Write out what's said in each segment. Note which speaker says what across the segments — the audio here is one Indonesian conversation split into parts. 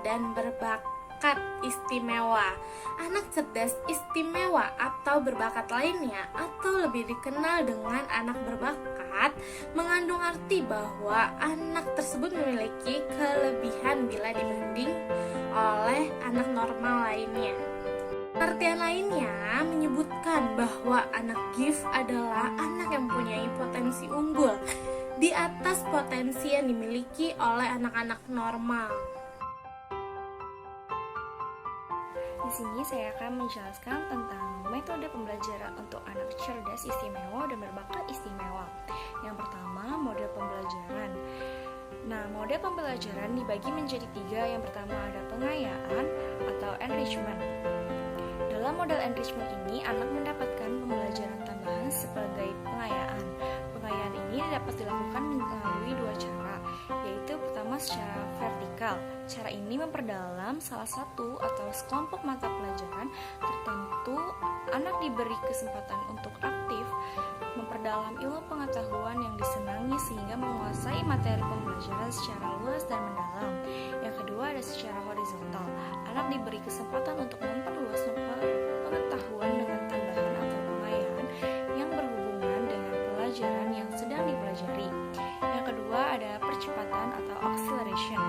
Speaker 1: dan berbakat istimewa. Anak cerdas istimewa atau berbakat lainnya, atau lebih dikenal dengan anak berbakat, mengandung arti bahwa anak tersebut memiliki kelebihan bila dibanding oleh anak normal lainnya. Pengertian lainnya menyebutkan bahwa anak gift adalah anak yang mempunyai potensi unggul di atas potensi yang dimiliki oleh anak-anak normal.
Speaker 2: Di sini saya akan menjelaskan tentang metode pembelajaran untuk anak cerdas istimewa dan berbakat istimewa. Yang pertama, model pembelajaran. Nah, model pembelajaran dibagi menjadi 3. Yang pertama ada pengayaan atau enrichment. Dalam model enrichment ini, anak mendapatkan pembelajaran tambahan sebagai pengayaan. Pengayaan ini dapat dilakukan melalui 2 cara, yaitu pertama secara vertikal. Cara ini memperdalam salah satu atau sekelompok mata pelajaran tertentu. Anak diberi kesempatan untuk aktif memperdalam ilmu pengetahuan yang disenangi sehingga menguasai materi pembelajaran secara luas dan mendalam. Yang kedua ada secara horizontal. Anak diberi kesempatan untuk memperluas pengetahuan dengan tambahan atau pengayaan yang berhubungan dengan pelajaran yang sedang dipelajari. Yang kedua ada percepatan atau acceleration.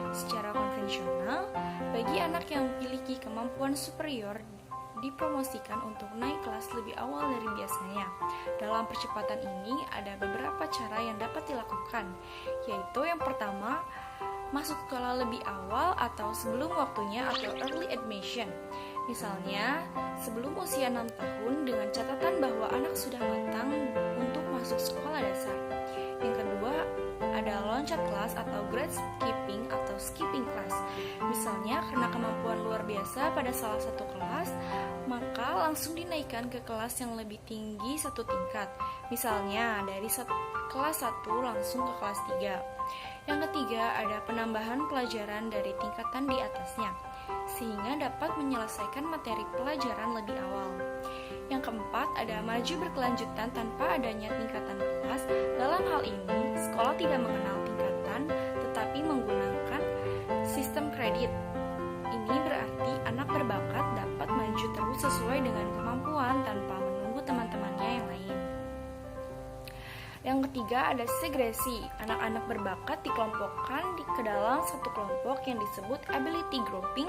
Speaker 2: Secara konvensional, bagi anak yang memiliki kemampuan superior dipromosikan untuk naik kelas lebih awal dari biasanya. Dalam percepatan ini ada beberapa cara yang dapat dilakukan, yaitu yang pertama, masuk sekolah lebih awal atau sebelum waktunya atau early admission. Misalnya, sebelum usia 6 tahun dengan catatan bahwa anak sudah matang untuk masuk sekolah dasar. Yang kedua, ada loncat kelas atau grade skipping atau skipping class. Misalnya, karena kemampuan luar biasa pada salah satu kelas, maka langsung dinaikkan ke kelas yang lebih tinggi 1 tingkat. Misalnya, dari kelas 1 langsung ke kelas 3. Yang ketiga, ada penambahan pelajaran dari tingkatan di atasnya, sehingga dapat menyelesaikan materi pelajaran lebih awal. Yang keempat, ada maju berkelanjutan tanpa adanya tingkatan kelas. Dalam hal ini, sekolah tidak mengenal tingkatan, tetapi menggunakan sistem kredit. Ini berarti anak berbakat dapat maju terus sesuai dengan kemampuan tanpa menunggu teman-temannya yang lain. Yang ketiga ada segresi. Anak-anak berbakat dikelompokkan ke dalam satu kelompok yang disebut ability grouping.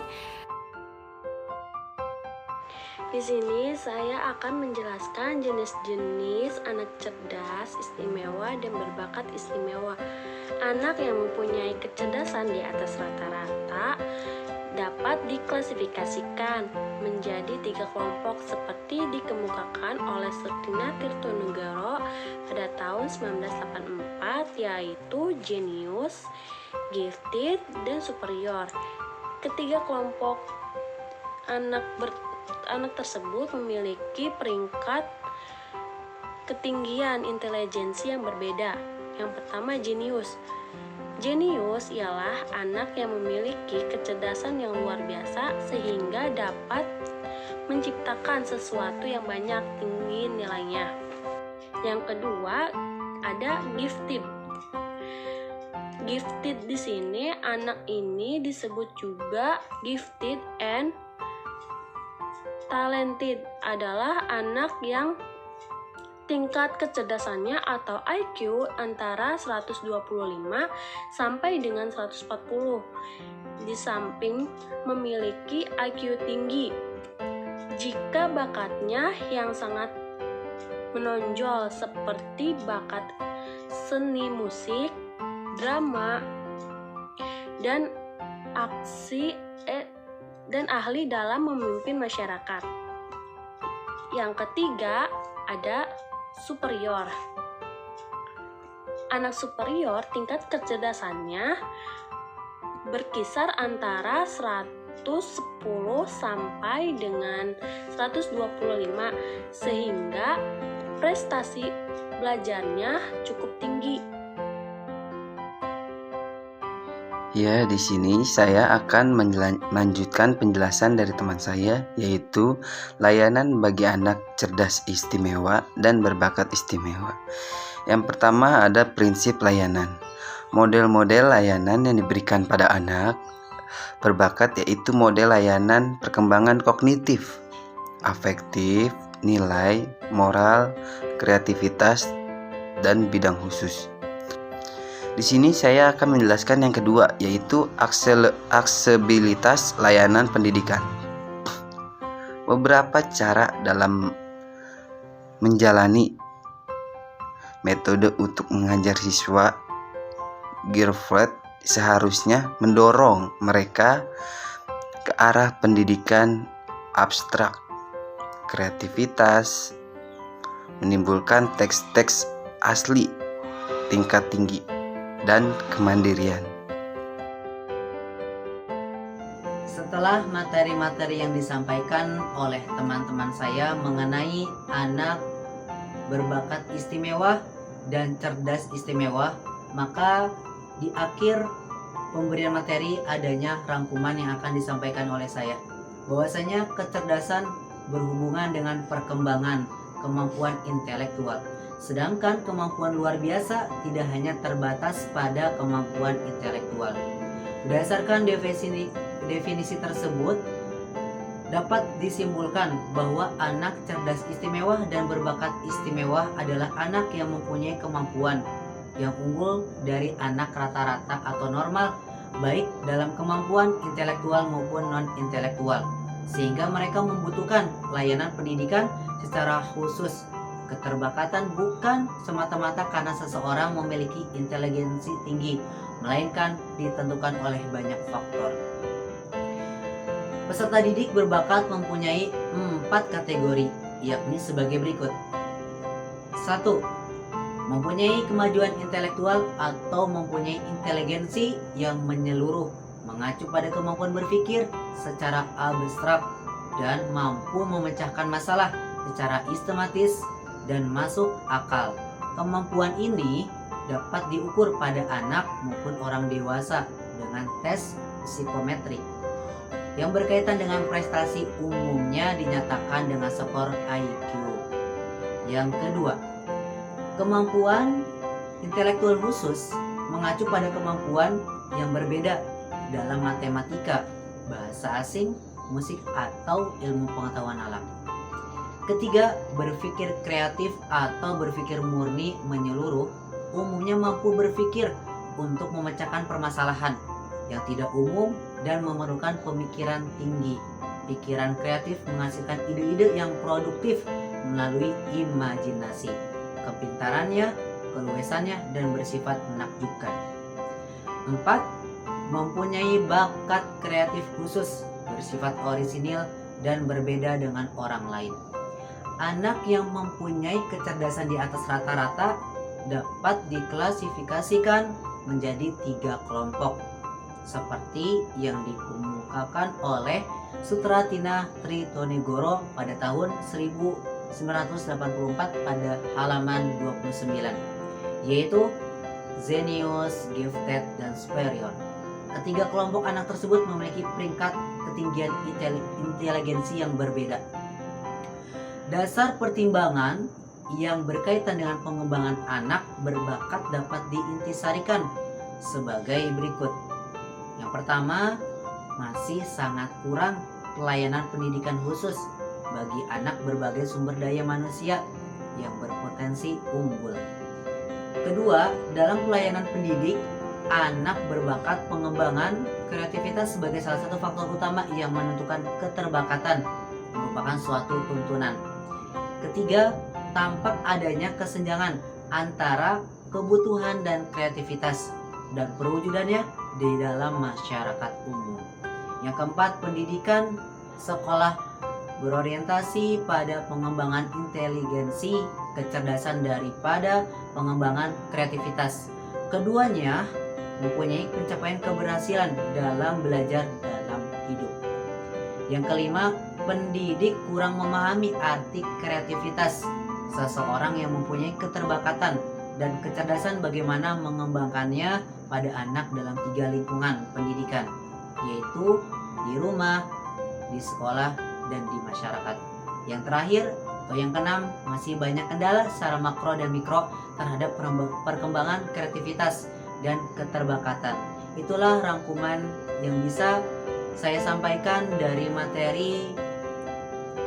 Speaker 3: Di sini saya akan menjelaskan jenis-jenis anak cerdas istimewa dan berbakat istimewa. Anak yang mempunyai kecerdasan di atas rata-rata dapat diklasifikasikan menjadi 3 kelompok seperti dikemukakan oleh Suktina Tirtonegoro pada tahun 1984, yaitu jenius, gifted, dan superior. Ketiga kelompok anak tersebut memiliki peringkat ketinggian intelijensi yang berbeda. Yang pertama, jenius. Jenius ialah anak yang memiliki kecerdasan yang luar biasa sehingga dapat menciptakan sesuatu yang banyak, tinggi nilainya. Yang kedua, ada gifted. Gifted di sini anak ini disebut juga gifted and talented, adalah anak yang tingkat kecerdasannya atau IQ antara 125 sampai dengan 140. Di samping memiliki IQ tinggi, jika bakatnya yang sangat menonjol seperti bakat seni musik, drama, dan aksi dan ahli dalam memimpin masyarakat. Yang ketiga ada superior. Anak superior tingkat kecerdasannya berkisar antara 110 sampai dengan 125 sehingga prestasi belajarnya cukup tinggi.
Speaker 4: Ya, di sini saya akan melanjutkan penjelasan dari teman saya, yaitu layanan bagi anak cerdas istimewa dan berbakat istimewa. Yang pertama ada prinsip layanan. Model-model layanan yang diberikan pada anak berbakat, yaitu model layanan perkembangan kognitif, afektif, nilai, moral, kreativitas, dan bidang khusus. Di sini saya akan menjelaskan yang kedua, yaitu aksesibilitas layanan pendidikan. Beberapa cara dalam menjalani metode untuk mengajar siswa Girfred seharusnya mendorong mereka ke arah pendidikan abstrak, kreativitas, menimbulkan teks-teks asli tingkat tinggi, dan kemandirian.
Speaker 5: Setelah materi-materi yang disampaikan oleh teman-teman saya mengenai anak berbakat istimewa dan cerdas istimewa, maka di akhir pemberian materi adanya rangkuman yang akan disampaikan oleh saya, bahwasanya kecerdasan berhubungan dengan perkembangan kemampuan intelektual, sedangkan kemampuan luar biasa tidak hanya terbatas pada kemampuan intelektual. Berdasarkan definisi tersebut, dapat disimpulkan bahwa anak cerdas istimewa dan berbakat istimewa adalah anak yang mempunyai kemampuan yang unggul dari anak rata-rata atau normal, baik dalam kemampuan intelektual maupun non-intelektual, sehingga mereka membutuhkan layanan pendidikan secara khusus. Keterbakatan bukan semata-mata karena seseorang memiliki inteligensi tinggi, melainkan ditentukan oleh banyak faktor. Peserta didik berbakat mempunyai 4 kategori, yakni sebagai berikut. 1. Mempunyai kemajuan intelektual atau mempunyai inteligensi yang menyeluruh, mengacu pada kemampuan berpikir secara abstrak dan mampu memecahkan masalah secara sistematis dan masuk akal. Kemampuan ini dapat diukur pada anak maupun orang dewasa dengan tes psikometrik. Yang berkaitan dengan prestasi umumnya dinyatakan dengan skor IQ. Yang kedua, kemampuan intelektual khusus mengacu pada kemampuan yang berbeda dalam matematika, bahasa asing, musik, atau ilmu pengetahuan alam. Ketiga, berpikir kreatif atau berpikir murni menyeluruh umumnya mampu berpikir untuk memecahkan permasalahan yang tidak umum dan memerlukan pemikiran tinggi. Pikiran kreatif menghasilkan ide-ide yang produktif melalui imajinasi. Kepintarannya, keluasannya, dan bersifat menakjubkan. 4. Mempunyai bakat kreatif khusus, bersifat orisinil dan berbeda dengan orang lain. Anak yang mempunyai kecerdasan di atas rata-rata dapat diklasifikasikan menjadi 3 kelompok, seperti yang dikemukakan oleh Sutratina Tritonegoro pada tahun 1984 pada halaman 29, yaitu Zenius, Gifted, dan Superior. Ketiga kelompok anak tersebut memiliki peringkat ketinggian inteligensi yang berbeda. Dasar pertimbangan yang berkaitan dengan pengembangan anak berbakat dapat diintisarikan sebagai berikut. Yang pertama, masih sangat kurang pelayanan pendidikan khusus bagi anak berbagai sumber daya manusia yang berpotensi unggul. Kedua, dalam pelayanan pendidik, anak berbakat pengembangan kreativitas sebagai salah satu faktor utama yang menentukan keterbakatan, merupakan suatu tuntunan. Ketiga, tampak adanya kesenjangan antara kebutuhan dan kreativitas dan perwujudannya di dalam masyarakat umum. Yang keempat, pendidikan sekolah berorientasi pada pengembangan inteligensi, kecerdasan daripada pengembangan kreativitas. Keduanya mempunyai pencapaian keberhasilan dalam belajar dalam hidup. Yang kelima, pendidik kurang memahami arti kreativitas. Seseorang yang mempunyai keterbakatan dan kecerdasan bagaimana mengembangkannya pada anak dalam 3 lingkungan pendidikan, yaitu di rumah, di sekolah, dan di masyarakat. Yang terakhir atau yang keenam, masih banyak kendala secara makro dan mikro terhadap perkembangan kreativitas dan keterbakatan. Itulah rangkuman yang bisa saya sampaikan dari materi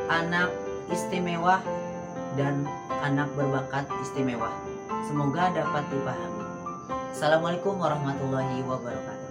Speaker 5: anak istimewa dan anak berbakat istimewa. Semoga dapat dipahami. Assalamualaikum warahmatullahi wabarakatuh.